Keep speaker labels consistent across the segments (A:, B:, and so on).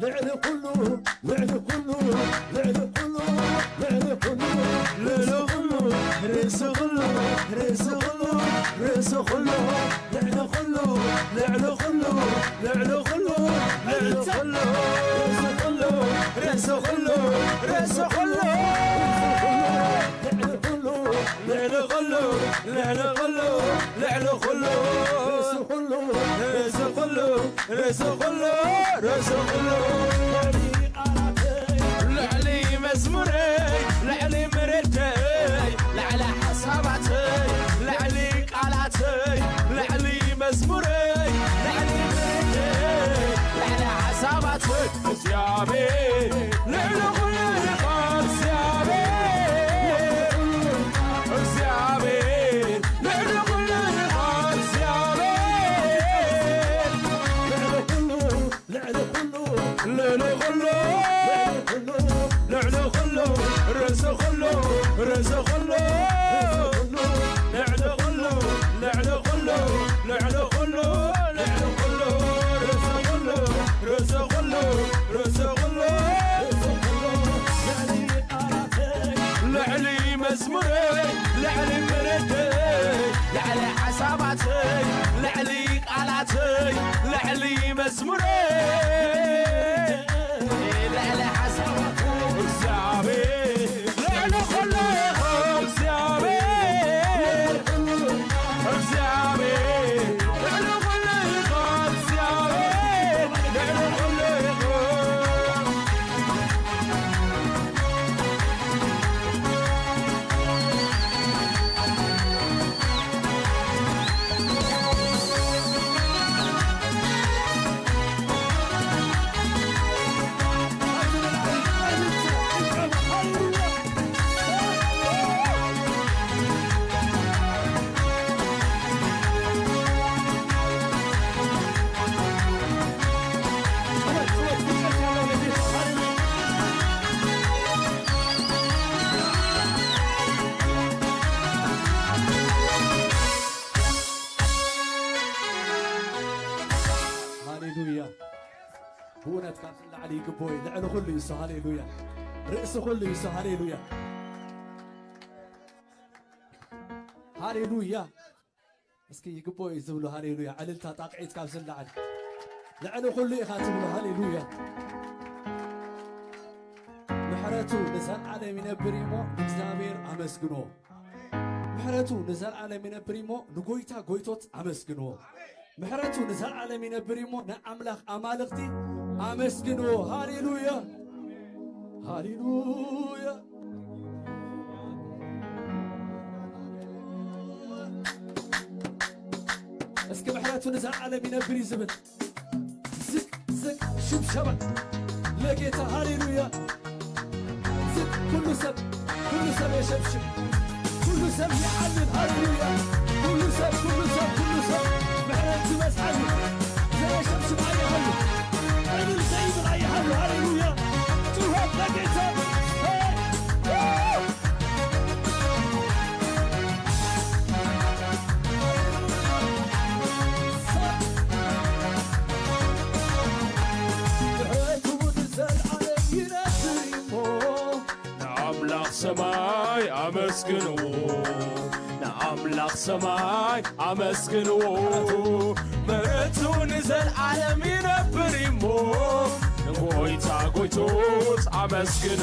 A: لعل كله لعل كله لعل كله لعل كله لعل كله ريس كله ريس كله ريس كله لعل كله لعل كله لعل كله لعل كله ريس كله ريس كله لعل كله لعل كله لعل كله لعل كله ريس كله ريس كله ريس كله لعلي مزمري لعلي مردي لعلى حساباتي لعلي قالاتي لعلي مزمري لعلي مردي لعلى حساباتي زيابي لعلي كله يقال زيابي زيابي لعلي كله يقال زيابي لعلي كله لعلي كله لعلو خلو رز خلو رز خلو لعلو خلو لعلو خلو لعلو خلو لعلو خلو رز خلو رز خلو رز خلو لعلي مزمري لعلي مردي لعلي حساباتي لعلي قالاتي لعلي مزمري لعلي حساباتي زيابي لعلو خلو زيابي زيابي لعلو خلو زيابي لعلو خلو بونت كان علي قبوي لعلو كله يسو هاليلويا رئيسه كله يسو هاليلويا هاليلويا اسكي يقبوي يزبلو هاليلويا عللتا طاقعيت كاب سلعن لعلو كله يخاتملو هاليلويا محرتو نزل على من بريمو እግዚአብሔር አመስግኖ محرتو نزل على من بريمو نغويتا غويቶት አመስግኖ محرتو نزل على من بريمو نأملاخ أمالختي أمسكنو هاليلويا هاليلويا اسكي محراتو نزع على من بري زبن زك زك شبشبة لقيتها هاليلويا زك كل سب يشبشب كل سب يعلم هاليلويا كل سب محراتو مسحلو زي شبشب علي هلو أنا الزيد غاية هلو هاليلويا توهب لقيتها
B: ሰማይ አመስግኑ ለአምላክ ሰማይ አመስግኑ ምሕረቱን ዘለዓለም ይነብር ይሞ ንጎይታ ጎይቶት አመስግኑ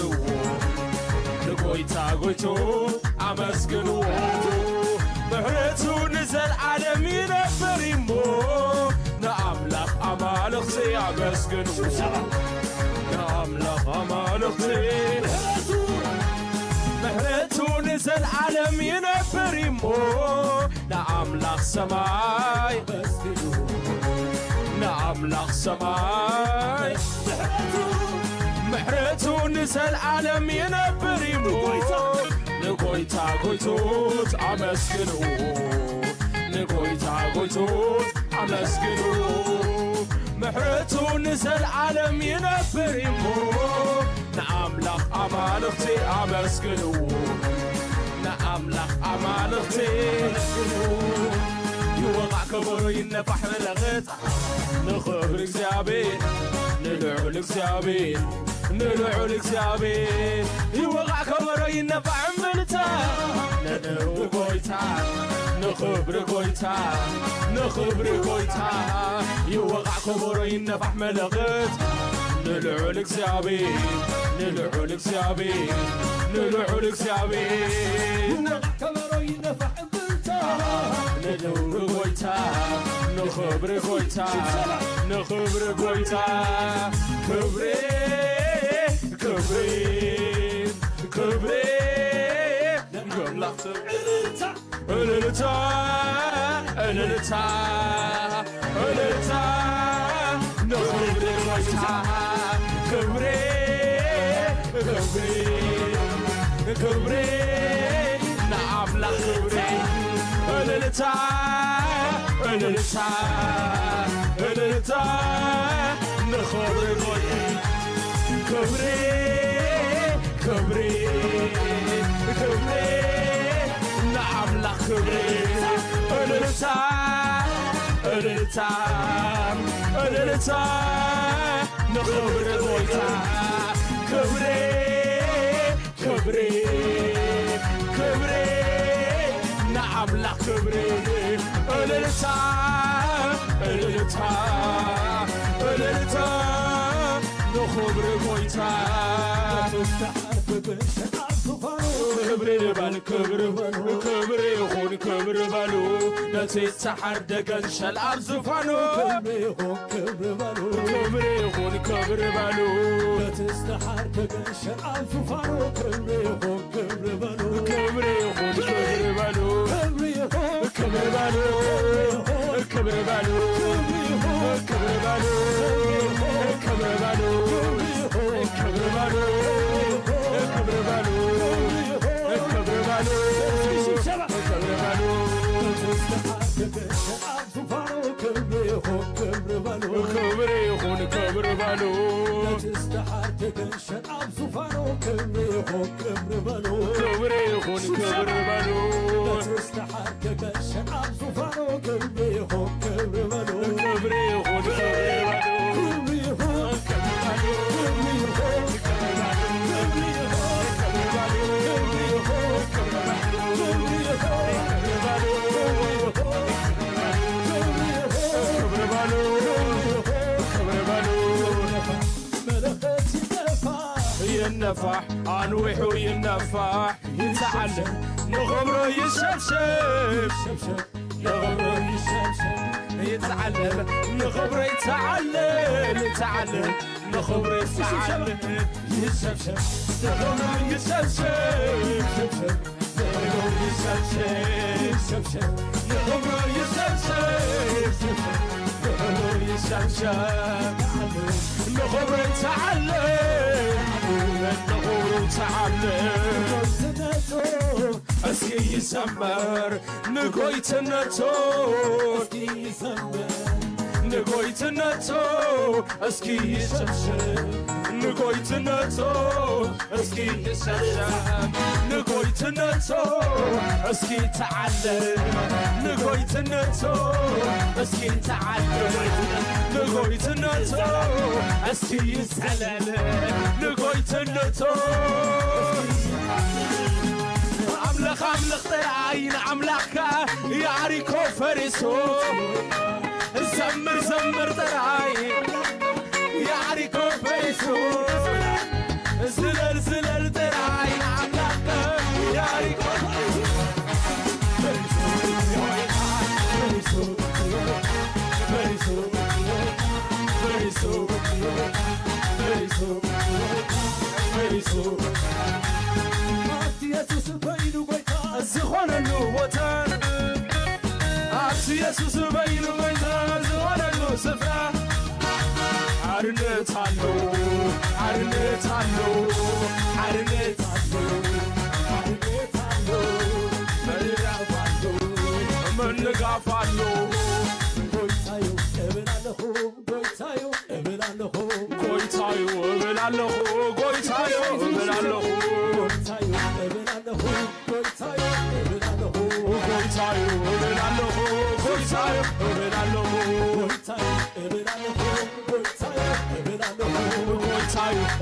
B: ንጎይታ ጎይቶት አመስግኑ ምሕረቱን ዘለዓለም ይነብር ይሞ ለአምላክ አማልክት አመስግኑ ለአምላክ አማልክት ምሕረቱን ዘለዓለም ይነብር ይሞ ለአምላክ ሰማይ ለአምላክ ሰማይ ምሕረቱን ዘለዓለም ይነብር ይሞ ንጎይታ ጎይቶት አመስግኑ ንጎይታ ጎይቶት አመስግኑ ምሕረቱን ዘለዓለም ይነብር ይሞ نأملخ أمالختي أمسكنو نأملخ أمالختي يوقع كبر ينفح ملغت نخبر እግዚአብሔር نلعو እግዚአብሔር نلعو እግዚአብሔር يوقع كبر ينفح ملتا ننو ጎይታ نخبر ጎይታ نخبر ጎይታ يوقع كبر ينفح ملغت نلعو እግዚአብሔር نلعو እግዚአብሔር نلعو እግዚአብሔር
A: كبر ينفح
B: نلعو ጎይታ نخبر ጎይታ نخبر ጎይታ كبري كبري كبري قملخت أللتا أللتا أللتا نخبر ጎይታ كبري كبري كبري نعم لا كبري أللتا أللتا أللتا نخبر ጎይታ كبري كبري كبري نعم لا كبري أللتا أللتا أللتا نخبر ጎይታ كبري كبري كبري نعم لا كبري أللتا أللتا أللتا نخبر ጎይታ كبري بال كبر كبر يخون كبر بالو نتي سحر دقن شل أرزفانو كبر يخون كبر بالو
A: نتي سحر دقن شل أرزفانو كبر بالو
B: كبر يخون كبر بالو كبر بالو كبر بالو كبر بالو كبر بالو كبر بالو كبر بالو كبر يخون كبر بالو
A: تستحر تكنشن أبصفانو كبر بالو
B: كبر يخون كبر بالو
A: تستحر تكنشن أبصفانو كبر بالو
B: كبر يخون كبر بالو ينفح عنوحو ينفح يتعلم نغمره يشبشب
A: نغمره يشبشب
B: يتعلم نغمره يتعلم يتعلم نغمره يتعلم يشبشب نغمره يشبشب نغمره يشبشب نغمره يشبشب نغمره يشبشب نغمره يتعلم نغمره يتعلم اسكي يسمر نقويتنتو
A: اسكي يسمر
B: نقويتنتو اسكي يشبشب نقويتنتو اسكي يشبشب نقويتنتو اسكي تعلم نقويتنتو اسكي تعلم نقويتنتو اسكي يسألل نقويتنتو عملخ عملخ طلعين عملخك يعريكو فرسو زمر زمر طلعين يعريكو فرسو زلل زلل طلعين عملخك يعريكو فرسو فرسو فرسو فرسو فرسو زخون الوطن عرس يسوس بين الميدان زخون الوسفة عرنت عنو عرنت عنو عرنت عنو عرنت عنو مرقف عنو منقف عنو
A: قويتايو ابلالهو قويتايو ابلالهو
B: قويتايو ابلالهو قويتايو ابلالهو
A: قويتايو ابلالهو قويتايو ابلالهو
B: قويتايو ابلالهو قويتايو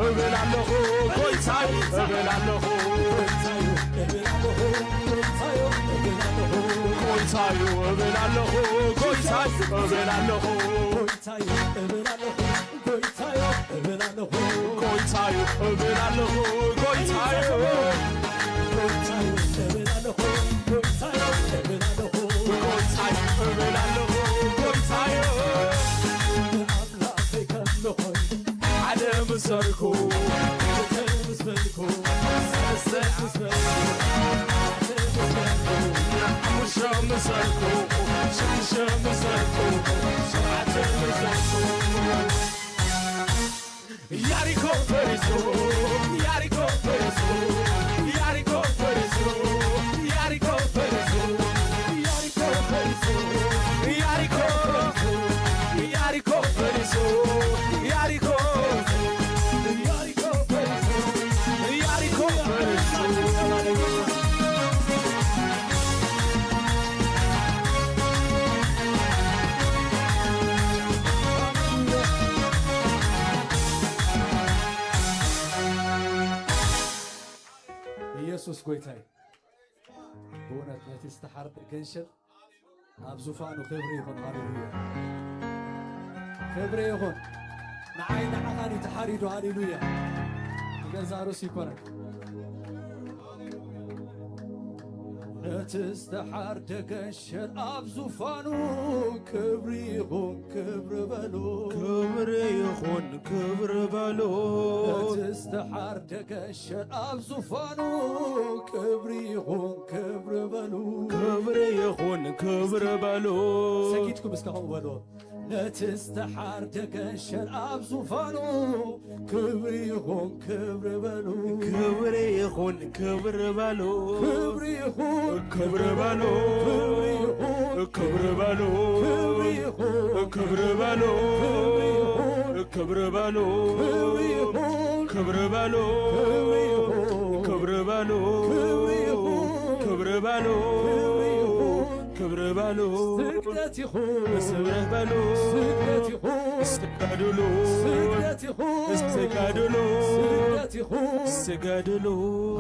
B: እበላለሁ ጎይታይ እበላለሁ ጎይታዩ እበላለሁ ጎይታይ እበላለሁ ጎይታዩ እበላለሁ ጎይታዩ እበላለሁ ጎይታዩ ዓለም ሰርኩ ሙሸም ሰርኩ ሽምሸም ሰርኩ ዓለም ሰርኩ ያሪኮ ፈሪሶ ያሪኮ ፈሪሶ ያሪኮ ፈሪሶ ያሪኮ ፈሪሶ ያሪኮ ፈሪሶ ያሪኮ ያሪኮ ፈሪሶ ያሪኮ ያሪኮ ፈሪሶ ያሪኮ ፈሪሶ
A: ኢየሱስ ጎይታይ በእውነት ነቲ ዝተሓርደ ገንሸል ኣብ ዙፋኑ ክብሪ ይኹን ሃሌሉያ ክብሪ ይኹን ንዓይ ንዓኻኒ ተሓሪዱ ሃሌሉያ ገዛ ርእሱ ይኮነን ነቲ ዝተሓርደ ገንሸል ኣብ ዙፋኑ ክብሪ ይኹን ክብሪ በሉ
B: ክብሪ ይኹን ክብሪ በሉ
A: ነቲ ዝተሓርደ ገንሸል ኣብ ዙፋኑ ክብሪ ይኹን ክብሪ በሉ
B: ክብሪ ይኹን ክብሪ በሉ
A: ሰጊድኩም እስከ ከምኡ በልዎ ነቲ ዝተሓርደ ገንሸል ኣብ ዙፋኑ ክብሪ ይኹን ክብሪ በሉ
B: ክብሪ ይኹን ክብሪ በሉ
A: ክብሪ ይኹን
B: ክብሪ በሉ ክብሪ በሉ ክብሪ በሉ ክብሪ በሉ ክብሪ በሉ ክብሪ በሉ ክብሪ በሉ ክብሪ በሉ
A: ስግደት ይኹን
B: ስብረት በሉ
A: ስግደት ይኹን
B: እስገድሉ
A: ስግደት ይኹን
B: እስገድሉ
A: ስግደት ይኹን
B: እስገድሉ